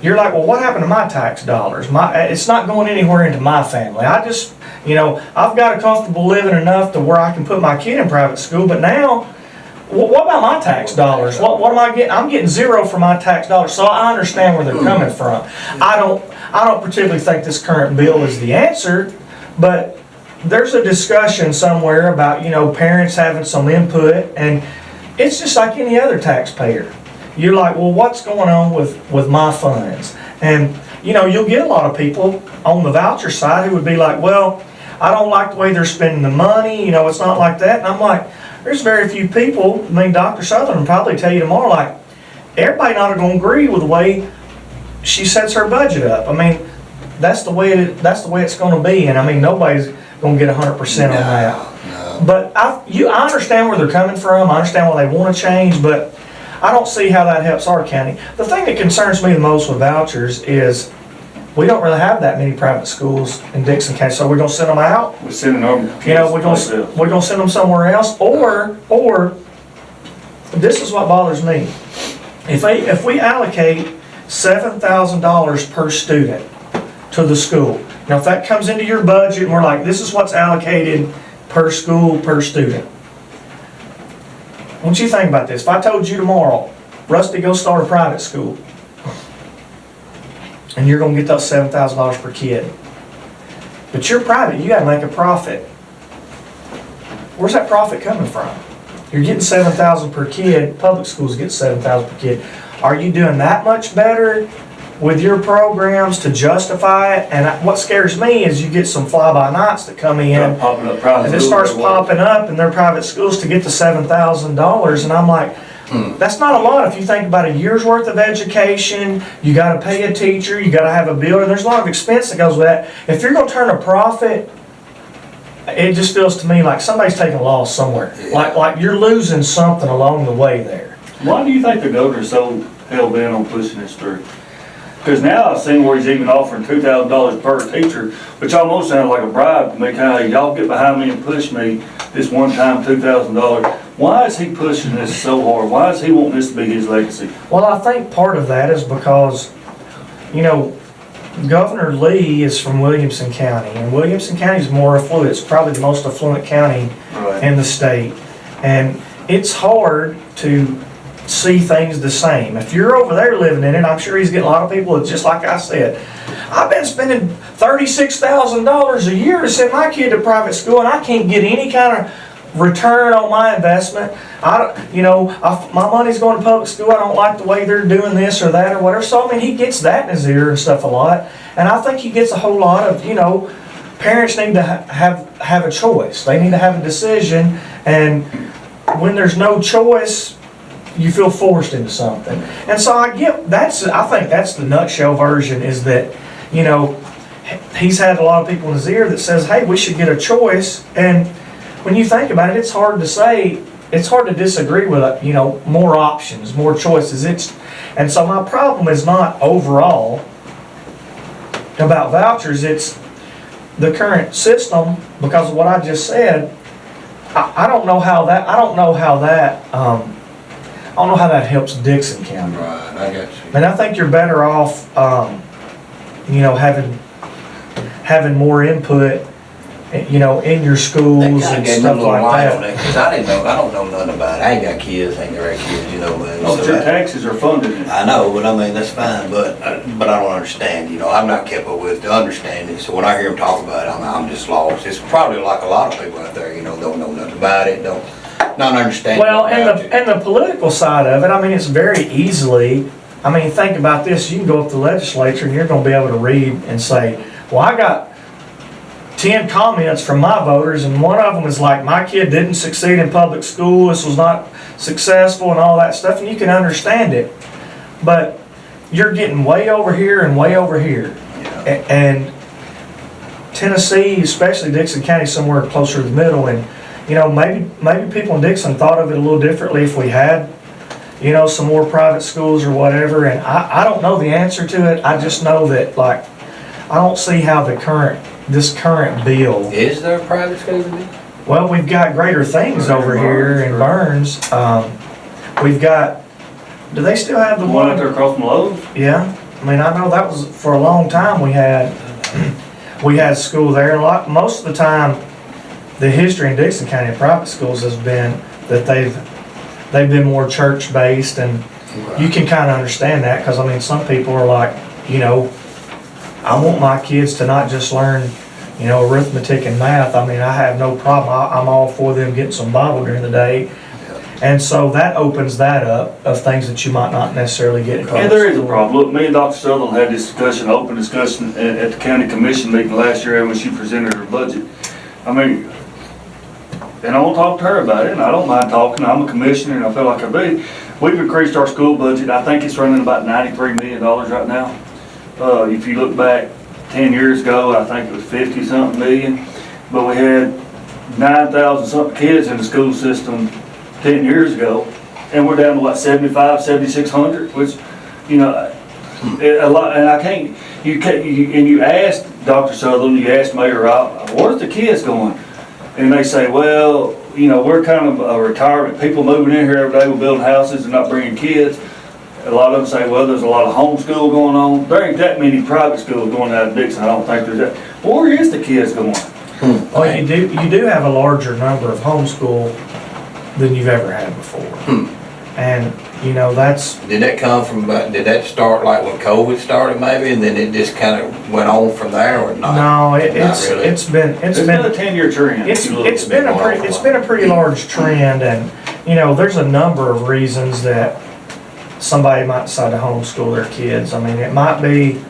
you're like, well, what happened to my tax dollars? It's not going anywhere into my family. I just, I've got a comfortable living enough to where I can put my kid in private school, but now, what about my tax dollars? What am I getting? I'm getting zero for my tax dollars. So I understand where they're coming from. I don't particularly think this current bill is the answer, but there's a discussion somewhere about, parents having some input, and it's just like any other taxpayer. You're like, well, what's going on with my funds? And, you'll get a lot of people on the voucher side who would be like, well, I don't like the way they're spending the money, it's not like that. And I'm like, there's very few people, Dr. Sutherland will probably tell you tomorrow, like, everybody not going to agree with the way she sets her budget up. That's the way it's going to be. And nobody's going to get 100% on that. No. But I understand where they're coming from. I understand why they want to change, but I don't see how that helps our county. The thing that concerns me the most with vouchers is we don't really have that many private schools in Dickson County, so we're gonna send them out. We're sending them. We're gonna send them somewhere else, or this is what bothers me. If we allocate $7,000 per student to the school, now if that comes into your budget and we're like, this is what's allocated per school, per student. What you think about this? If I told you tomorrow, Rusty, go start a private school, and you're going to get those $7,000 per kid, but you're private, you got to make a profit. Where's that profit coming from? you're getting 7,000 per kid, public schools get 7,000 per kid. Are you doing that much better with your programs to justify it? And what scares me is you get some fly-by-nights that come in, Popping up private and it schools starts everywhere. popping up in their private schools to get to $7,000, and I'm like, that's not a lot if you think about a year's worth of education. You gotta pay a teacher, you gotta have a builder, there's a lot of expense that goes with that. If you're gonna turn a profit, it just feels to me like somebody's taking a loss somewhere. Like you're losing something along the way there. Why do you think the governor's so hell-bent on pushing this through? Because now I've seen where he's even offering $2,000 per teacher, which almost sounds like a bribe to me. Hey, y'all get behind me and push me this one time $2,000. Why is he pushing this so hard? Why is he wanting this to be his legacy? Well, I think part of that is because, you know, Governor Lee is from Williamson County, and Williamson County is more affluent. It's probably the most affluent county in the state. And it's hard to see things the same. If you're over there living in it, I'm sure he's getting a lot of people that, just like I said, I've been spending $36,000 a year to send my kid to private school, and I can't get any kind of return on my investment. My money's going to public school. I don't like the way they're doing this or that or whatever. So, I mean, he gets that in his ear and stuff a lot. And I think he gets a whole lot of, parents need to have a choice. They need to have a decision. And when there's no choice, you feel forced into something. And so I think that's the nutshell version, is that, he's had a lot of people in his ear that says, hey, we should get a choice. And when you think about it, it's hard to disagree with, more options, more choices. And so my problem is not overall about vouchers, it's the current system, because of what I just said. I don't know how that helps Dickson County. Right, I got you. And I think you're better off, having more input, in your schools That kinda and gave me a stuff little like light on that. that, cause I don't know nothing about it. I ain't got kids, ain't never had kids, man. Oh, but So your that- taxes are funded it. I know, but I mean, that's fine, but I don't understand, I'm not kept up with the understanding, so when I hear them talk about it, I'm just lost. It's probably like a lot of people out there, don't know nothing about it, not understand. Well, and the political side of it, I mean, it's very easily, think about this, you can go up to the legislature and you're gonna be able to read and say, well, I got 10 comments from my voters, and one of them is like, my kid didn't succeed in public school, this was not successful and all that stuff, and you can understand it. But you're getting way over here and way over here. And Tennessee, especially Dickson County, somewhere closer to the middle, and maybe people in Dickson thought of it a little differently if we had, some more private schools or whatever, and I don't know the answer to it. I just know that, I don't see how this current bill. Is there a private school in it? Well, we've got Greater Things over here in Burns. We've got, do they still have the One out one? there across from Lowe's? Yeah, I know that was, for a long time, we had school there. Most of the time, the history in Dickson County of private schools has been that they've been more church-based, and you can kind of understand that, because, some people are like, I want my kids to not just learn, arithmetic and math. I have no problem. I'm all for them getting some Bible during the day. And so that opens that up of things that you might not necessarily get in public And there is a school. problem. Look, me and Dr. Sutherland had this discussion, open discussion at the county commission meeting last year when she presented her budget. And I won't talk to her about it, and I don't mind talking. I'm a commissioner and I feel like I be. We've increased our school budget. I think it's running about $93 million right now. If you look back 10 years ago, I think it was 50-something million. But we had 9,000 something kids in the school system 10 years ago, and we're down to what, 7,600, which, a lot. And I can't. You asked Dr. Sutherland, you asked Mayor Rob, where's the kids going? And they say, well, we're kind of a retirement, people moving in here every day, we're building houses and not bringing kids. A lot of them say, well, there's a lot of homeschool going on. There ain't that many private schools going out of Dickson. I don't think there's that. Where is the kids going? Well, you do have a larger number of homeschool than you've ever had before. And, that's... Did that start like when COVID started maybe, and then it just kind of went on from there, or not? No, Not really. it's been It's been a 10-year trend. It's been a pretty large trend, and there's a number of reasons that somebody might decide to homeschool their kids. I mean, it might be,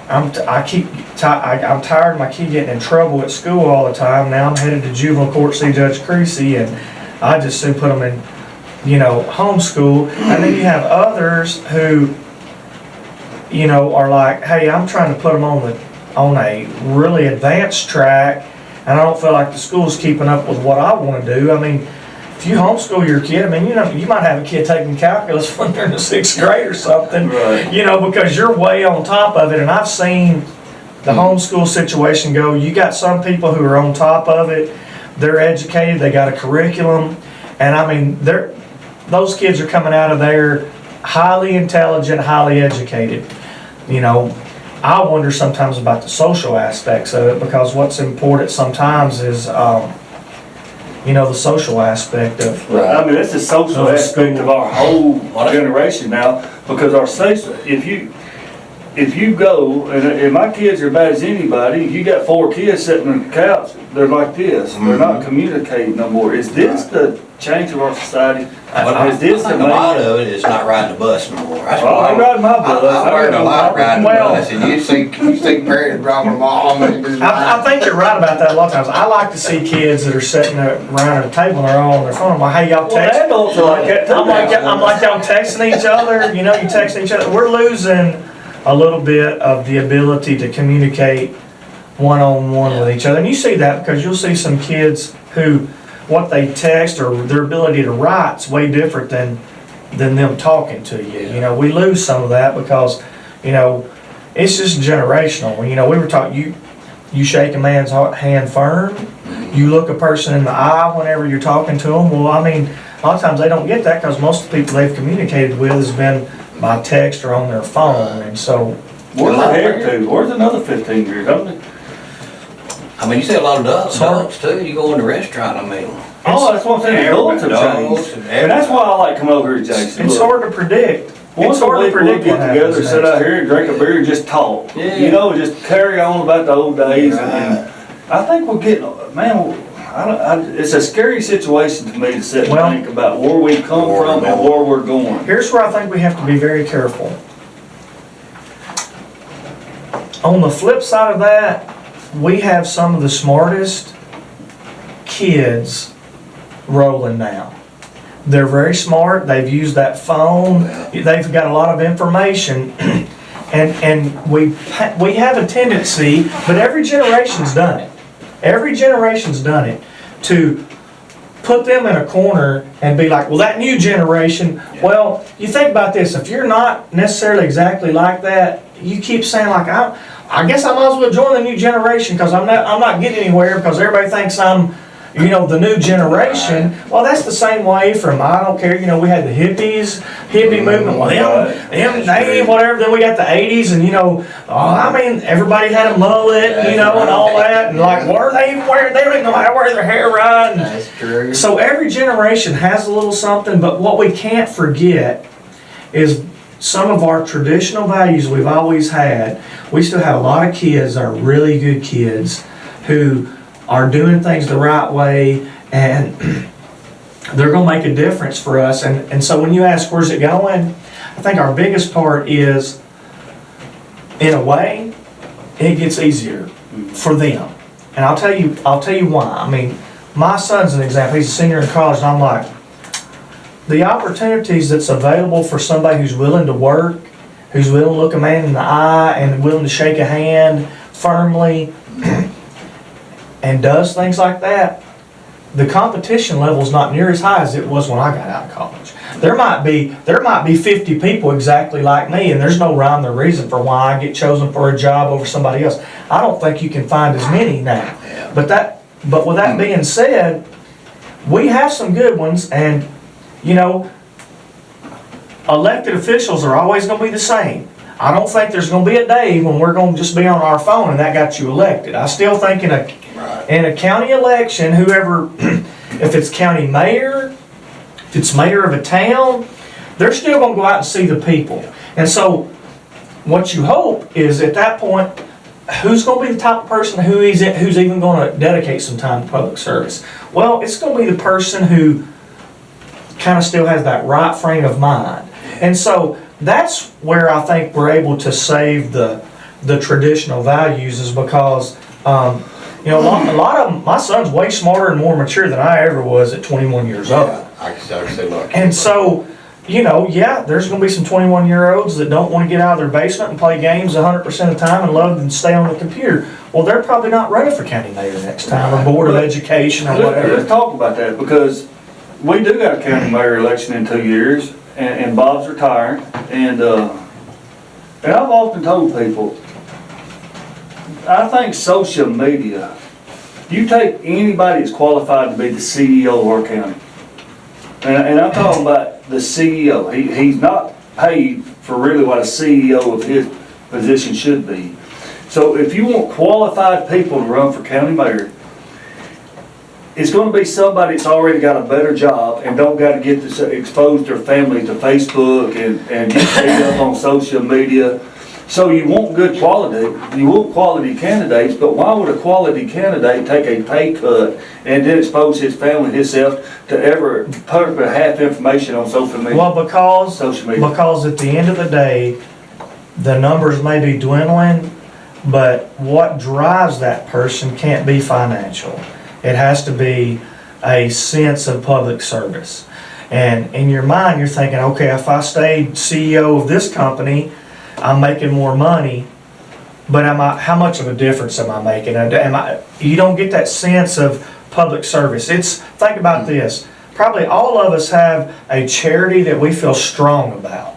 I'm tired of my kid getting in trouble at school all the time. Now I'm headed to juvenile court, see Judge Creasy, and I just soon put them in, homeschool. And then you have others who, are like, hey, I'm trying to put them on a really advanced track, and I don't feel like the school's keeping up with what I want to do. I mean, if you homeschool your kid, I mean, you might have a kid taking calculus when they're in the 6th grade or something, Right. Because you're way on top of it. And I've seen the homeschool situation go. You got some people who are on top of it. They're educated. They got a curriculum, and I mean, those kids are coming out of there highly intelligent, highly educated. I wonder sometimes about the social aspects of it, because what's important sometimes is, the social aspect of. I mean, that's the social aspect of our whole generation now, because if you go, and my kids are bad as anybody, you got 4 kids sitting on the couch, they're like this, they're not communicating no more. Is this the change of our society? Is this I think a lot of it is not riding the bus no more. That's Well, why I ride my bus. I learned a lot riding the Well- bus, and you see parents dropping them all. I think you're right about that a lot of times. I like to see kids that are sitting around at a table and they're all on their phone. I'm like, hey, y'all Well, text. adults are like that too. I'm like, y'all texting each other. You texting each other. We're losing a little bit of the ability to communicate one-on-one with each other. And you see that because you'll see some kids who, what they text or their ability to write's way different than them talking to you. We lose some of that because, it's just generational. We were taught you shake a man's hand firm, you look a person in the eye whenever you're talking to them. Well, I mean, a lot of times they don't get that because most of the people they've communicated with has been by text or on their phone, and so. Where's the hair to? Where's another 15 years? I mean, you see a lot of adults too. You go in the restaurant, I mean. Oh, that's what I'm saying. Adults have Adults changed. and And that's why I like coming over here, Jason. It's Look, hard to predict. once It's a hard to week, we'll predict get what together, happens sit next. out here and drink a beer and just talk. Yeah. Just carry on about the old days. And Right. I think we're getting, man, it's a scary situation to me to sit Well- and think about where we come Where we're from and going. where we're going. Here's where I think we have to be very careful. On the flip side of that, we have some of the smartest kids rolling now. They're very smart, they've used that phone, they've got a lot of information, and we have a tendency, but every generation's done it. Every generation's done it, to put them in a corner and be like, well, that new generation, well, you think about this, if you're not necessarily exactly like that, you keep saying like, I guess I might as well join the new generation because I'm not getting anywhere because everybody thinks I'm, the new generation. Well, that's the same way from, I don't care, we had the hippie movement, well, them, whatever, then we got the 80s and, everybody had a mullet, and all that, and like, what are they even wearing? They don't even know how to wear their hair right. And That's true. so every generation has a little something, but what we can't forget is some of our traditional values we've always had. We still have a lot of kids that are really good kids who are doing things the right way, and they're going to make a difference for us. And so when you ask where's it going, I think our biggest part is, in a way, it gets easier for them. And I'll tell you why. I mean, my son's an example. He's a senior in college, and I'm like, the opportunities that's available for somebody who's willing to work, who's willing to look a man in the eye and willing to shake a hand firmly and does things like that, the competition level's not near as high as it was when I got out of college. There might be 50 people exactly like me, and there's no rhyme or reason for why I get chosen for a job over somebody else. I don't think you can find as many now. Yeah. But with that being said, we have some good ones, and elected officials are always going to be the same. I don't think there's going to be a day when we're going to just be on our phone and that got you elected. I still think in a county election, whoever, if it's county mayor, if it's mayor of a town, they're still going to go out and see the people. And so what you hope is at that point, who's going to be the type of person who's even going to dedicate some time to public service? Well, it's going to be the person who kind of still has that right frame of mind. And so that's where I think we're able to save the traditional values, is because, you know, a lot of them, my son's way smarter and more mature than I ever was at 21 years old. Yeah, I say look. And so, you know, yeah, there's gonna be some 21-year-olds that don't wanna get out of their basement and play games 100% of the time and love and stay on the computer. Well, they're probably not running for county mayor next time, or board of education, or whatever. Let's talk about that, because we do got a county mayor election in 2 years, and Bob's retiring, and I've often told people, I think social media, you take anybody that's qualified to be the CEO of our county, and I'm talking about the CEO. He's not paid for really what a CEO of his position should be. So if you want qualified people to run for county mayor, it's going to be somebody that's already got a better job and don't got to get to expose their family to Facebook and get paid up on social media. So you want good quality, you want quality candidates, but why would a quality candidate take a pay cut and then expose his family, himself, to ever put half information on social media? Well, because at the end of the day, the numbers may be dwindling, but what drives that person can't be financial. It has to be a sense of public service. And in your mind, you're thinking, okay, if I stayed CEO of this company, I'm making more money, but how much of a difference am I making? You don't get that sense of public service. Think about this. Probably all of us have a charity that we feel strong about.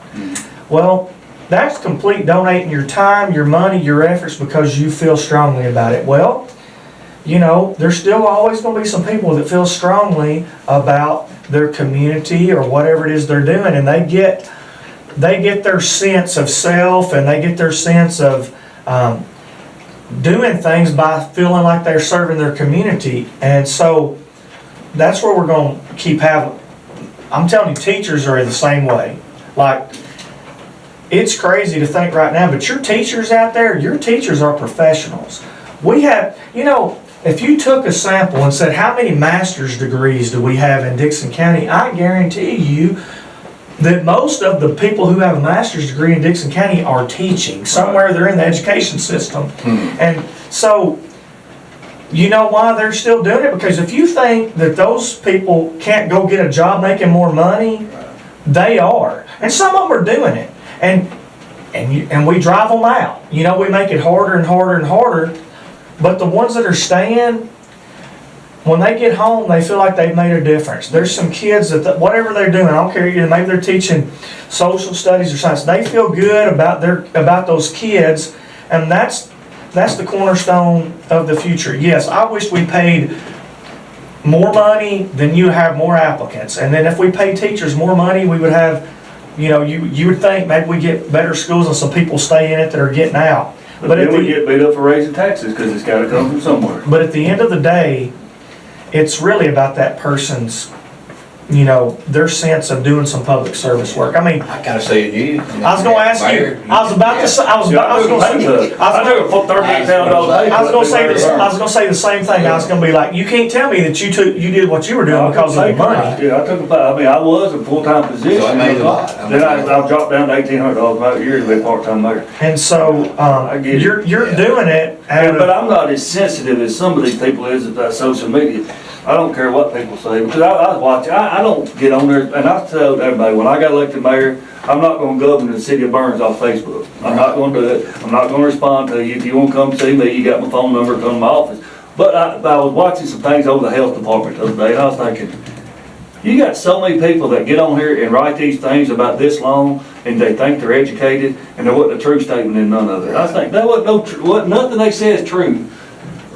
Well, that's complete donating your time, your money, your efforts because you feel strongly about it. Well, you know, there's still always going to be some people that feel strongly about their community or whatever it is they're doing, and they get their sense of self, and they get their sense of doing things by feeling like they're serving their community. And so that's where we're going to keep having. I'm telling you, teachers are the same way. Like, it's crazy to think right now, but your teachers out there, your teachers are professionals. We have, you know, if you took a sample and said, how many master's degrees do we have in Dickson County, I guarantee you that most of the people who have a master's degree in Dickson County are teaching. Somewhere they're in the education system. And so, you know why they're still doing it? Because if you think that those people can't go get a job making more money, they are. And some of them are doing it. And we drive them out. You know, we make it harder and harder and harder. But the ones that are staying, when they get home, they feel like they've made a difference. There's some kids that whatever they're doing, I don't care, maybe they're teaching social studies or science, they feel good about those kids, and that's the cornerstone of the future. Yes, I wish we paid more money, then you have more applicants. And then if we pay teachers more money, we would have, you know, you would think maybe we get better schools and some people stay in it that are getting out. But then we get beat up for raising taxes because it's got to come from somewhere. But at the end of the day, it's really about that person's, you know, their sense of doing some public service work. I mean, I kind of see it, you. I was going to ask you. I was about to say. I was going to say the same thing. I was going to be like, you can't tell me that you did what you were doing because of the money. Yeah, I was a full-time position. So I made a lot. Then I dropped down to $1,800 a year to be a part-time mayor. And so you're doing it. But I'm not as sensitive as some of these people is about social media. I don't care what people say, because I was watching, I don't get on there, and I tell everybody, when I got elected mayor, I'm not gonna govern the city of Burns off Facebook. I'm not gonna do it. I'm not gonna respond to you. If you wanna come see me, you got my phone number, come to my office. But I was watching some things over the health department the other day, and I was thinking, you got so many people that get on here and write these things about this long, and they think they're educated, and there wasn't a true statement in none of it. I was thinking, that wasn't nothing they say is true.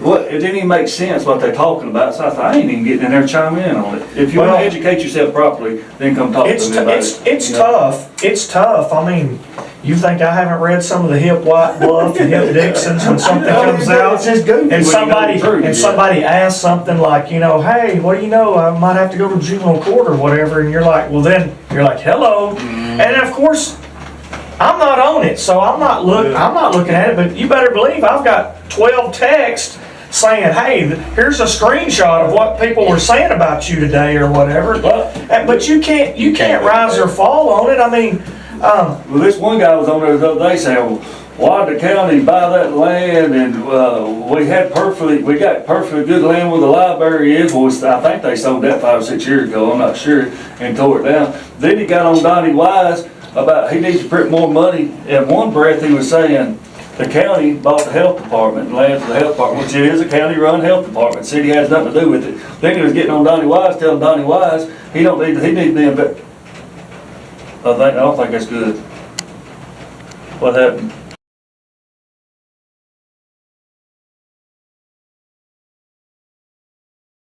It didn't even make sense what they're talking about, so I thought, I ain't even getting in there chiming in on it. If you want to educate yourself properly, then come talk to me about it. It's tough. It's tough. I mean, you think I haven't read some of the hip White Bluff and hip Dicksons when something comes out, and somebody asks something like, you know, hey, what do you know? I might have to go to juvenile court or whatever, and you're like, well, then you're like, hello, and of course, I'm not on it, so I'm not looking at it. But you better believe I've got 12 texts saying, hey, here's a screenshot of what people were saying about you today or whatever. But you can't rise or fall on it. I mean, Well, this one guy was on there the other day saying, well, why did the county buy that land, and we got perfectly good land where the library is. Well, I think they sold that 5 or 6 years ago, I'm not sure, and tore it down. Then he got on Donnie Wise about he needs to print more money. In one breath he was saying the county bought the health department, land for the health department, which it is a county-run health department. City has nothing to do with it. Then he was getting on Donnie Wise, telling Donnie Wise he needs to invest. I don't think that's good. What happened?